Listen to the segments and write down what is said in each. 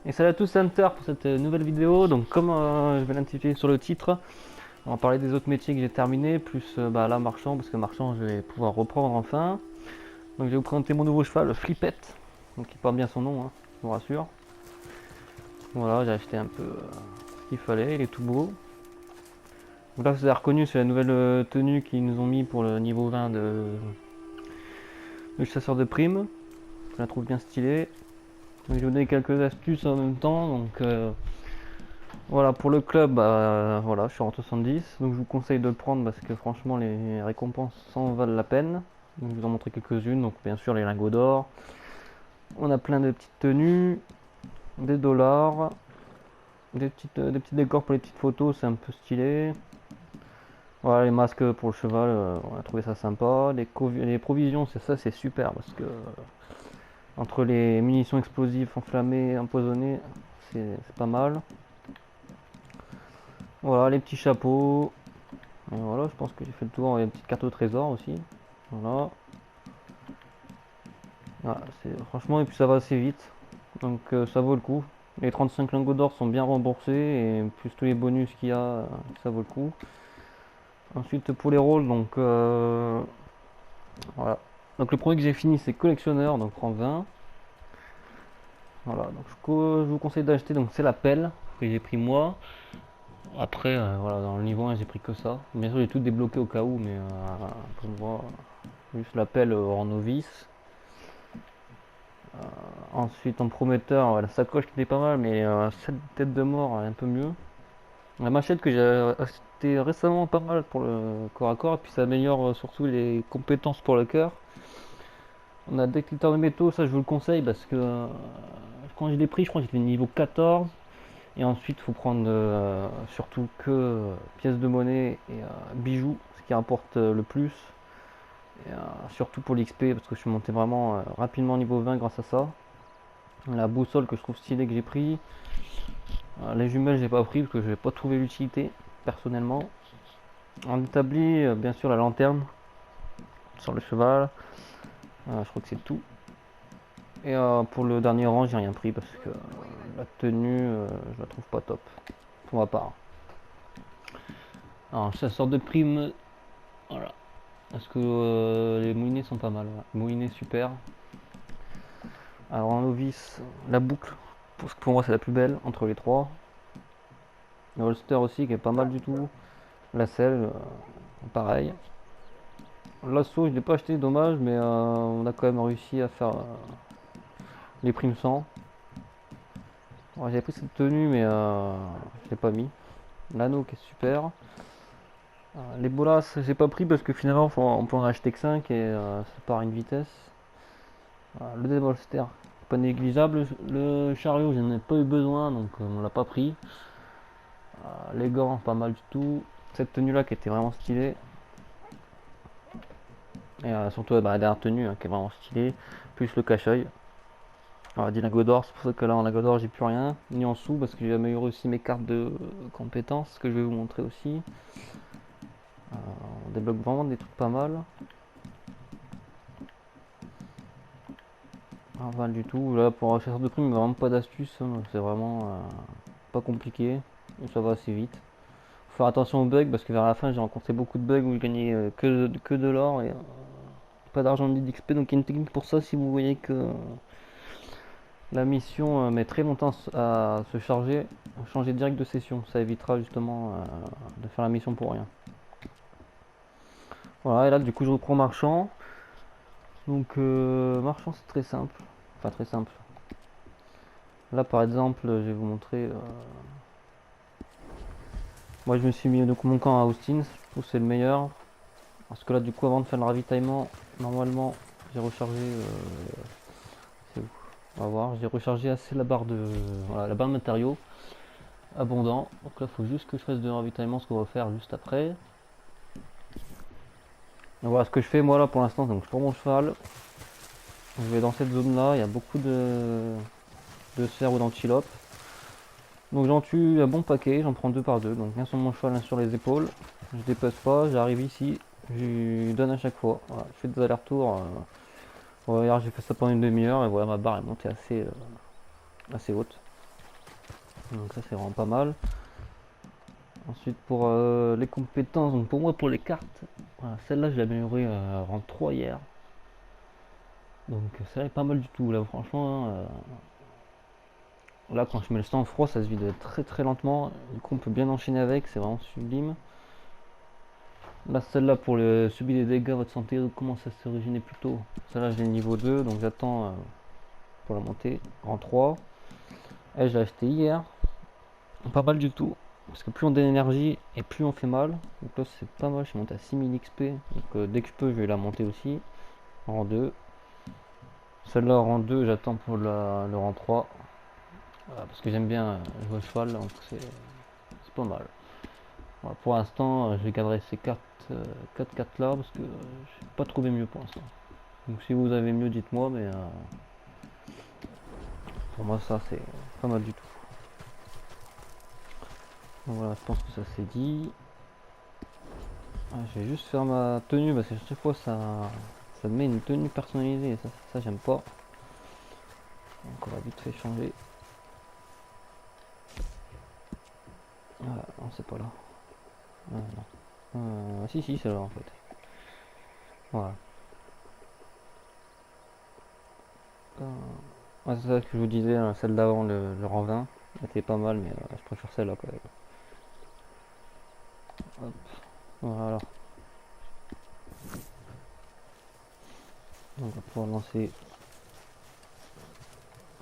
Et salut à tous, c'est Hunter pour cette nouvelle vidéo. Donc comme je vais l'intituler sur le titre, on va parler des autres métiers que j'ai terminés, plus là marchand, parce que marchand je vais pouvoir reprendre enfin. Donc je vais vous présenter mon nouveau cheval, le Flippette, donc il porte bien son nom, hein, je vous rassure. Voilà, j'ai acheté un peu ce qu'il fallait, il est tout beau. Donc là vous avez reconnu, c'est la nouvelle tenue qu'ils nous ont mis pour le niveau 20 de chasseur de primes. Je la trouve bien stylée. Donc, je vais vous donner quelques astuces en même temps. Donc voilà, pour le club, voilà, je suis en 70, donc je vous conseille de le prendre parce que franchement les récompenses en valent la peine. Donc, je vous en montrer quelques-unes, donc bien sûr les lingots d'or. On a plein de petites tenues, des dollars, des petits décors pour les petites photos, c'est un peu stylé. Voilà, les masques pour le cheval, on a trouvé ça sympa. Les provisions, c'est ça, c'est super parce que entre les munitions explosives enflammées, empoisonnées, c'est pas mal. Voilà, les petits chapeaux. Et voilà, je pense que j'ai fait le tour. Il y a une petite carte au trésor aussi. Voilà. Voilà, franchement, et puis ça va assez vite. Donc ça vaut le coup. Les 35 lingots d'or sont bien remboursés et plus tous les bonus qu'il y a, ça vaut le coup. Ensuite pour les rôles, donc voilà. Donc le premier que j'ai fini c'est collectionneur, donc rang 20. Voilà, donc je vous conseille d'acheter, donc c'est la pelle que j'ai pris moi. Après, voilà, dans le niveau 1 j'ai pris que ça. Bien sûr j'ai tout débloqué au cas où, mais pour moi, juste la pelle en novice. Ensuite, en prometteur, la sacoche qui était pas mal, mais cette tête de mort, un peu mieux. La machette que j'ai acheté récemment, pas mal pour le corps à corps, et puis ça améliore surtout les compétences pour le cœur. On a détecteur de métaux, ça je vous le conseille parce que quand je l'ai pris, je crois que j'étais niveau 14. Et ensuite, il faut prendre surtout que pièces de monnaie et bijoux, ce qui rapporte le plus. Et, surtout pour l'XP, parce que je suis monté vraiment rapidement niveau 20 grâce à ça. La boussole que je trouve stylée que j'ai pris. Les jumelles j'ai pas pris parce que je n'ai pas trouvé l'utilité personnellement. En établi, bien sûr la lanterne sur le cheval. Je crois que c'est tout. Et pour le dernier rang j'ai rien pris parce que la tenue je la trouve pas top pour ma part. Alors chasseur de primes, voilà. Parce que les moulinets sont pas mal. Ouais. Moulinet super. Alors en novice, la boucle, parce que pour moi c'est la plus belle entre les trois. Le holster aussi qui est pas mal du tout. La selle, pareil. L'assaut, je l'ai pas acheté, dommage, mais on a quand même réussi à faire les primes 100. Ouais, j'avais pris cette tenue, mais je l'ai pas mis. L'anneau qui est super. Les bolas, j'ai pas pris parce que finalement, on peut en acheter que 5 et ça part à une vitesse. Le débolster, pas négligeable. Le chariot, j'en ai pas eu besoin, donc on l'a pas pris. Les gants, pas mal du tout. Cette tenue là qui était vraiment stylée. Et surtout la dernière tenue qui est vraiment stylée. Plus le cache-œil. Alors, dit lingot d'or, c'est pour ça que là en lingot d'or j'ai plus rien, ni en sous parce que j'ai amélioré aussi mes cartes de compétences que je vais vous montrer aussi. On débloque vraiment des trucs pas mal. Pas mal du tout. Là pour un chasseur de primes, vraiment pas d'astuce, hein, c'est vraiment pas compliqué et ça va assez vite. Faut faire attention aux bugs parce que vers la fin j'ai rencontré beaucoup de bugs où je gagnais que de l'or et pas d'argent ni d'XP, donc il y a une technique pour ça si vous voyez que la mission met très longtemps à se charger, changer direct de session, ça évitera justement de faire la mission pour rien. Voilà, et là du coup je reprends marchand. Donc marchand c'est très simple, enfin très simple. Là par exemple je vais vous montrer, moi je me suis mis donc mon camp à Austin, je trouve que c'est le meilleur. Parce que là du coup avant de faire le ravitaillement, normalement j'ai rechargé, c'est où on va voir, j'ai rechargé assez la barre de, voilà, la barre de matériaux. Abondant. Donc là, il faut juste que je fasse de ravitaillement, ce qu'on va faire juste après. Donc voilà ce que je fais moi là pour l'instant. Donc je prends mon cheval, je vais dans cette zone là, il y a beaucoup de cerfs ou d'antilopes. Donc j'en tue un bon paquet, j'en prends deux par deux. Donc un sur mon cheval, un sur les épaules. Je dépasse pas, j'arrive ici, je lui donne à chaque fois. Voilà, je fais des allers-retours. Hier j'ai fait ça pendant une demi-heure et voilà ma barre est montée assez haute. Donc ça c'est vraiment pas mal. Ensuite pour les compétences, donc pour moi pour les cartes, voilà, celle-là je l'ai améliorée rang 3 hier. Donc ça est pas mal du tout là franchement. Là quand je mets le sang froid ça se vide très très lentement. Du coup on peut bien enchaîner avec, c'est vraiment sublime. Là celle-là pour subir des dégâts, votre santé commence à se régénérer plus tôt. Celle-là j'ai le niveau 2 donc j'attends pour la monter en 3. Elle je l'ai acheté hier. Pas mal du tout. Parce que plus on donne d'énergie et plus on fait mal. Donc là c'est pas mal, je suis monté à 6000 XP. Donc dès que je peux je vais la monter aussi. En rang 2. Celle-là en rang 2 j'attends pour le rang 3. Voilà, parce que j'aime bien jouer au cheval donc c'est pas mal. Voilà, pour l'instant je garderai ces 4 cartes là parce que je n'ai pas trouvé mieux pour l'instant. Donc si vous avez mieux dites-moi mais pour moi ça c'est pas mal du tout. Donc voilà, je pense que ça c'est dit. Je vais juste faire ma tenue parce que chaque fois ça me met une tenue personnalisée et ça j'aime pas. Donc on va vite fait changer. Ah non c'est pas là. Non. Si c'est là en fait. Voilà. C'est ça que je vous disais, hein, celle d'avant le rang 20 était pas mal mais je préfère celle-là quand même. Hop. Voilà. Donc on va pouvoir lancer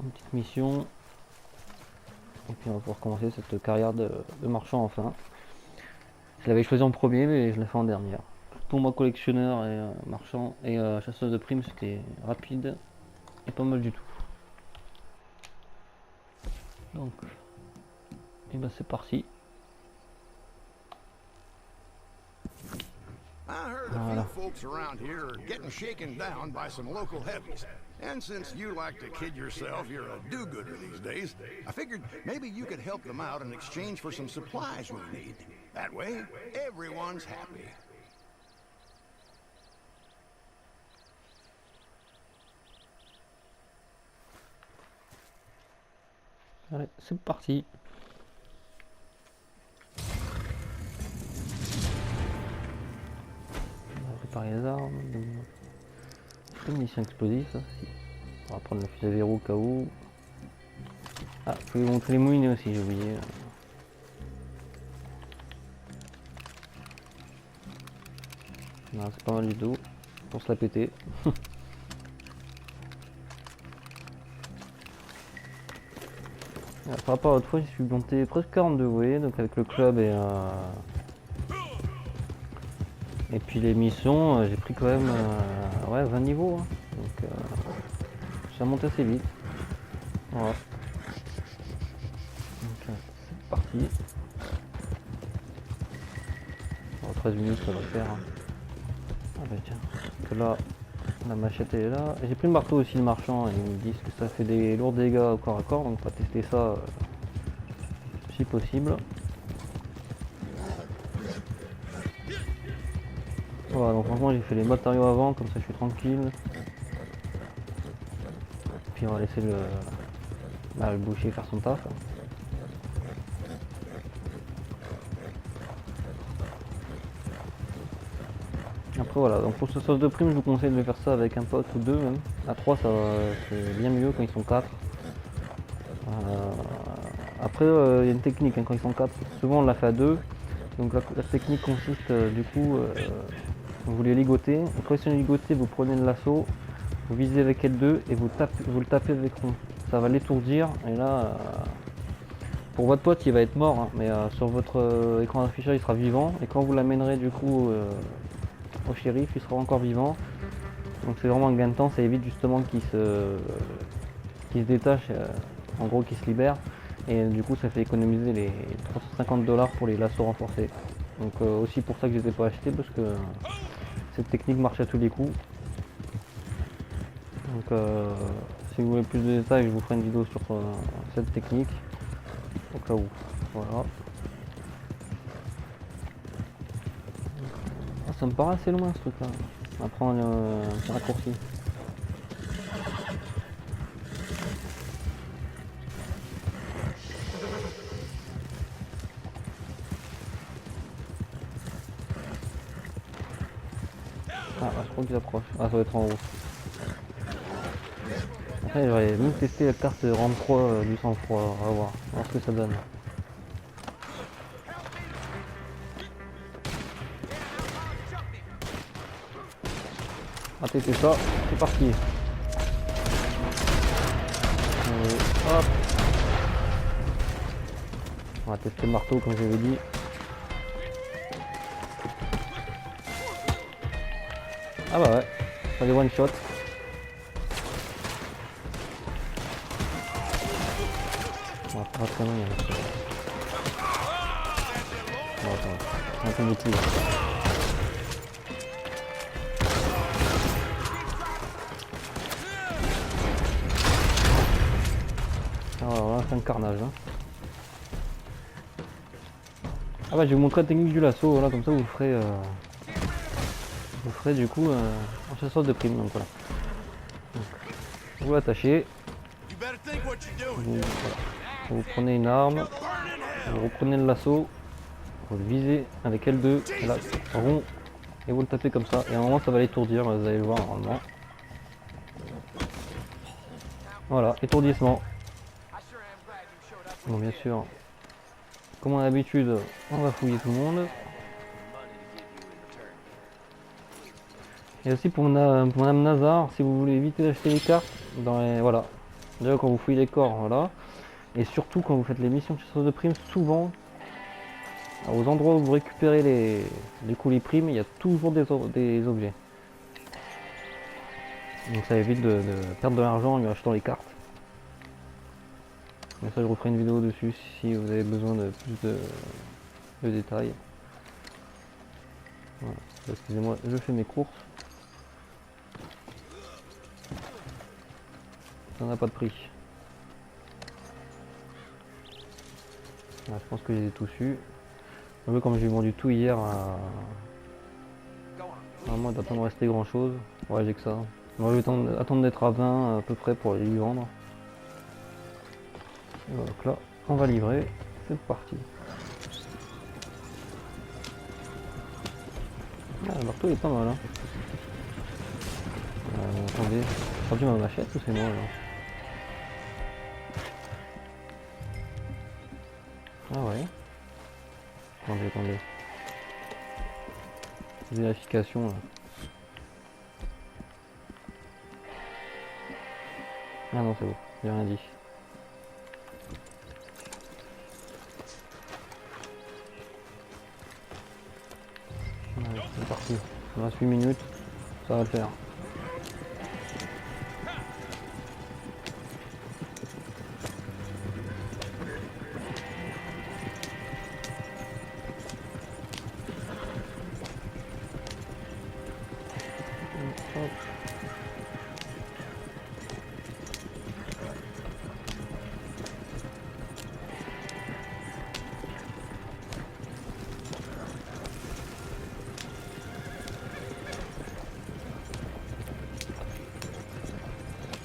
une petite mission. Et puis on va pouvoir commencer cette carrière de marchand enfin. Je l'avais choisi en premier mais je l'ai fait en dernière. Pour moi collectionneur et marchand et chasseuse de primes c'était rapide et pas mal du tout. Donc et ben c'est parti. I heard a few folks around here are getting shaken down by some local heavies. And since you like to kid yourself you're a do-gooder these days, I figured maybe you could help them out in exchange for some supplies we need. That way, everyone's happy. Allez, c'est parti. On va préparer les armes. Pas de munitions explosives, ça si. On va prendre le fusil à verrou au cas où. Ah, je voulais vous montrer les moulinets aussi, j'ai oublié. Non, c'est pas mal du tout. Pour se la péter. Par rapport à l'autre fois, je suis monté presque 42, vous voyez, donc avec le club et puis les missions, j'ai pris quand même ouais, 20 niveaux. Hein. Donc ça monte assez vite. Voilà. Donc c'est parti. En 13 minutes ça va faire. Hein. Ah bah tiens, parce que là, la machette elle est là. J'ai pris le marteau aussi, le marchand, et ils me disent que ça fait des lourds dégâts au corps à corps, donc on va tester ça si possible. Voilà, donc franchement j'ai fait les matériaux avant, comme ça je suis tranquille. Puis on va laisser le boucher faire son taf. Après voilà, donc pour ce sauce de prime je vous conseille de faire ça avec un pote ou deux même. À 3 ça c'est bien mieux quand ils sont 4. Après il y a une technique hein, quand ils sont 4. Souvent on l'a fait à 2. Donc la technique consiste du coup, vous les ligotez. Et quand ils sont ligotés, vous prenez le lasso, vous visez avec L2 et vous le tapez avec rond. Ça va l'étourdir et là, pour votre pote il va être mort, hein, mais sur votre écran d'affichage il sera vivant. Et quand vous l'amènerez du coup au shérif, il sera encore vivant. Donc c'est vraiment un gain de temps, ça évite justement qu'il se détache, en gros qu'il se libère. Et du coup ça fait économiser les 350$ pour les lassos renforcés. Donc aussi pour ça que je les ai pas achetés parce que cette technique marche à tous les coups. Donc si vous voulez plus de détails je vous ferai une vidéo sur cette technique. Au cas où. Voilà. Ah, ça me paraît assez loin ce truc là. On va prendre un petit raccourci. qu'ils approchent. Ah, ça va être en haut. Après, j'aurais même testé la carte rang 3 du sang-froid. On va voir ce que ça donne. Ah, t'es ça, c'est parti. Hop. On va tester le marteau comme j'avais dit. Ah bah ouais, pas des one shot. On va pas très loin. Bon, attends, un peu beaucoup là. Alors là, c'est un carnage. Hein. Ah bah je vais vous montrer la technique du lasso, voilà, comme ça vous ferez du coup un chasseur de primes. Donc voilà. Donc, vous l'attachez. Vous prenez une arme, vous reprenez le lasso, vous le visez avec L2, là, rond, et vous le tapez comme ça, et à un moment ça va l'étourdir, vous allez le voir normalement. Voilà, étourdissement. Bon bien sûr, comme on a l'habitude, on va fouiller tout le monde. Et aussi pour Madame Nazar, si vous voulez éviter d'acheter les cartes, voilà. Déjà quand vous fouillez les corps, voilà. Et surtout quand vous faites les missions de chasseurs de primes, souvent, aux endroits où vous récupérez les primes, il y a toujours des objets. Donc ça évite de perdre de l'argent en lui achetant les cartes. Mais ça je referai une vidéo dessus si vous avez besoin de plus de détails. Voilà. Excusez-moi, je fais mes courses. Ça n'a pas de prix. Là, je pense que j'ai tout su. Comme j'ai vendu tout hier, normalement il doit pas me rester grand chose. Ouais, j'ai que ça. Moi je vais attendre d'être à 20 à peu près pour les lui vendre. Donc là, on va livrer. C'est parti. Ah, le marteau est pas mal. Hein. Attendez, j'ai perdu ma machette ou c'est moi là? Ah ouais. Attendez. Vérification là. Ah non c'est bon, j'ai rien dit. Allez, c'est parti. Il me reste 8 minutes, ça va le faire. Hop.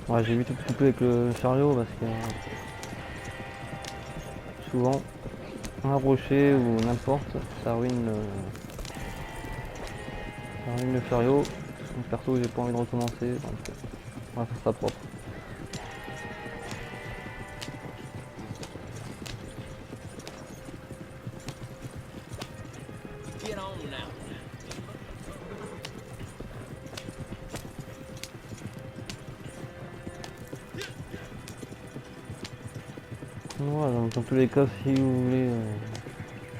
Ouais, j'ai évité de couper avec le chariot parce que souvent un rocher ou n'importe ça ruine le chariot. Donc, perso j'ai pas envie de recommencer donc on va faire ça propre. Voilà, donc dans tous les cas, si vous voulez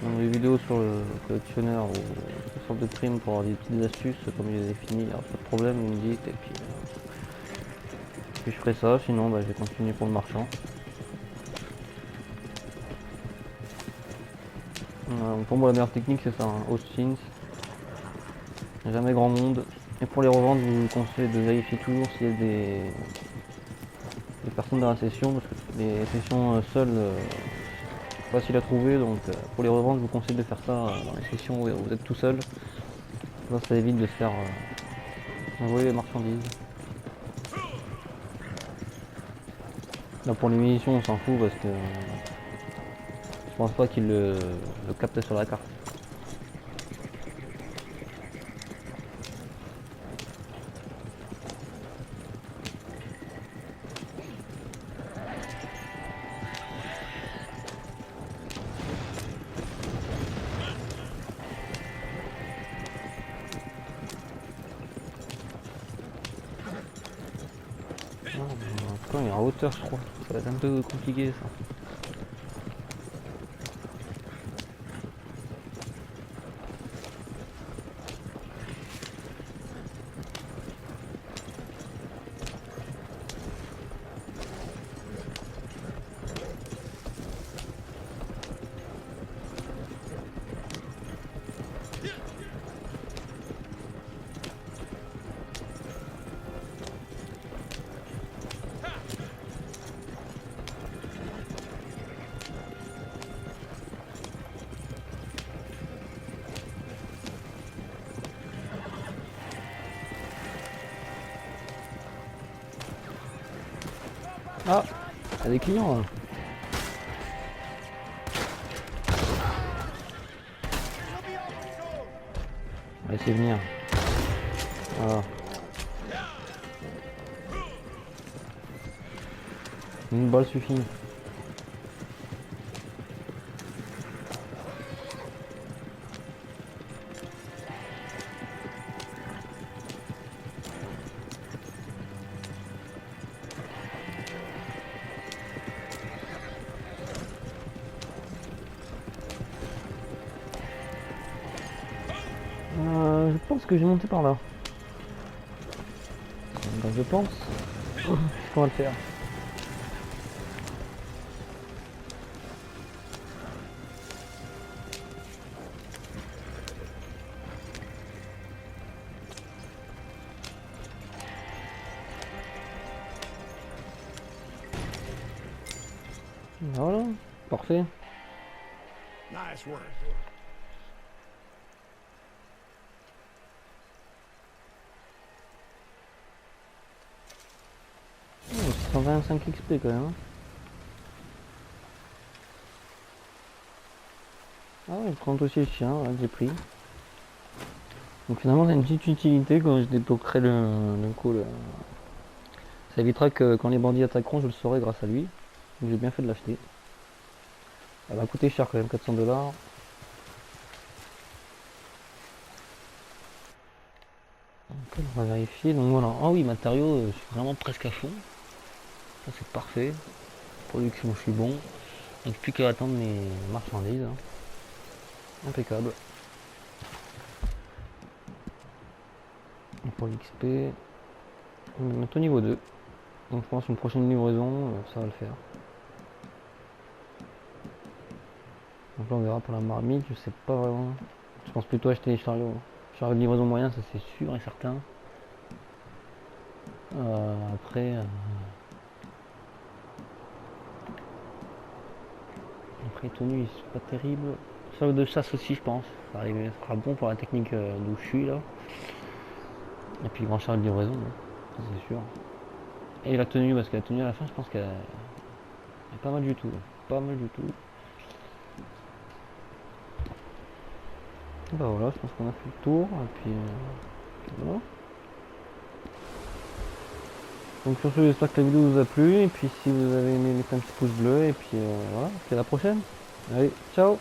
des vidéos sur le collectionneur ou une sorte de prime pour avoir des petites astuces, comme je les ai finies, il n'y a pas de problème, vous me dites, et puis je ferai ça, sinon bah, je vais continuer pour le marchand. Pour moi la meilleure technique c'est ça, hein, Austin, jamais grand monde, et pour les revendre je vous conseille de vérifier toujours s'il y a des personnes dans la session, parce que les sessions seules c'est facile à trouver, donc pour les revendre je vous conseille de faire ça dans les sessions où vous êtes tout seul. Là, ça évite de se faire envoyer les marchandises. Là pour les munitions on s'en fout parce que je pense pas qu'ils le captent sur la carte. Non, attends, il est en hauteur, je crois. Ça va être un peu compliqué ça. Ah, il y a des clients là. On va essayer de venir. Voilà. Une balle suffit. Je pense que j'ai monté par là. Ben, je pense qu'on va le faire. Voilà, parfait. Nice work. Oh, 125 XP quand même. Hein. Ah ouais, 30 aussi le chien, ouais, j'ai pris. Donc finalement c'est une petite utilité quand je débloquerai le coup. Ça évitera que quand les bandits attaqueront, je le saurai grâce à lui. Donc j'ai bien fait de l'acheter. Elle va coûter cher quand même, 400$. Donc, on va vérifier. Donc voilà. Ah oui, matériaux, je suis vraiment presque à fond. Ça c'est parfait. Production, je suis bon. Donc plus qu'à attendre mes marchandises. Hein. Impeccable. Pour l'XP. On est au niveau 2. Donc je pense une prochaine livraison, ça va le faire. Donc là on verra pour la marmite, je sais pas vraiment. Je pense plutôt acheter les chariots. Chariot de livraison moyen, ça c'est sûr et certain. Après tenue, c'est pas terrible. Chariot de chasse aussi, je pense. Ça sera bon pour la technique d'où je suis là. Et puis grand chariot de livraison, hein. Ça c'est sûr. Et la tenue, parce que la tenue à la fin, je pense qu'elle est pas mal du tout. Pas mal du tout. Bah voilà, je pense qu'on a fait le tour. Et puis voilà. Donc sur ce, j'espère que la vidéo vous a plu. Et puis si vous avez aimé, mettez un petit pouce bleu. Et puis voilà, c'est la prochaine. Allez, ciao!